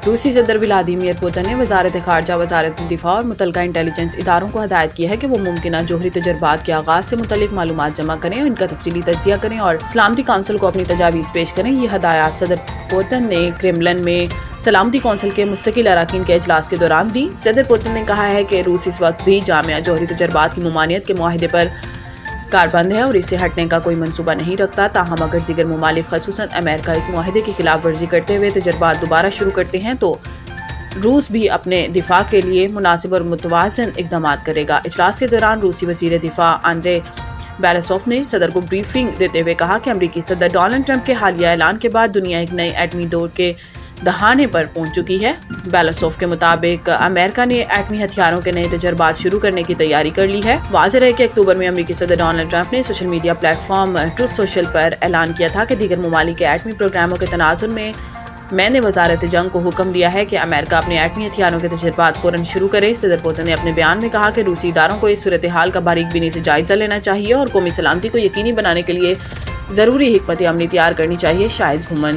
روسی صدر Vladimir Putin نے وزارت خارجہ، وزارت دفاع اور متعلقہ انٹیلیجنس اداروں کو ہدایت کی ہے کہ وہ ممکنہ جوہری تجربات کے آغاز سے متعلق معلومات جمع کریں اور ان کا تفصیلی تجزیہ کریں اور سلامتی کونسل کو اپنی تجاویز پیش کریں۔ یہ ہدایات صدر پوتن نے کرملن میں سلامتی کونسل کے مستقل اراکین کے اجلاس کے دوران دی۔ صدر پوتن نے کہا ہے کہ روس اس وقت بھی جامع جوہری تجربات کی ممانعت کے معاہدے پر کاربند ہے اور اس سے ہٹنے کا کوئی منصوبہ نہیں رکھتا، تاہم اگر دیگر ممالک خصوصاً امریکہ اس معاہدے کی خلاف ورزی کرتے ہوئے تجربات دوبارہ شروع کرتے ہیں تو روس بھی اپنے دفاع کے لیے مناسب اور متوازن اقدامات کرے گا۔ اجلاس کے دوران روسی وزیر دفاع آندرے بیلاسوف نے صدر کو بریفنگ دیتے ہوئے کہا کہ امریکی صدر ڈونلڈ ٹرمپ کے حالیہ اعلان کے بعد دنیا ایک نئے ایٹمی دور کے دہانے پر پہنچ چکی ہے۔ بیلاسوف کے مطابق امریکہ نے ایٹمی ہتھیاروں کے نئے تجربات شروع کرنے کی تیاری کر لی ہے۔ واضح ہے کہ اکتوبر میں امریکی صدر ڈونلڈ ٹرمپ نے social media platform Truth Social پر اعلان کیا تھا کہ دیگر ممالک کے ایٹمی پروگراموں کے تناظر میں نے وزارت جنگ کو حکم دیا ہے کہ امریکہ اپنے ایٹمی ہتھیاروں کے تجربات فوراً شروع کرے۔ صدر پوتن نے اپنے بیان میں کہا کہ روسی اداروں کو اس صورتحال کا باریک بینی سے جائزہ لینا چاہیے اور قومی سلامتی کو یقینی بنانے کے لیے ضروری حکمت عملی تیار کرنی چاہیے۔ شاہد گھمن۔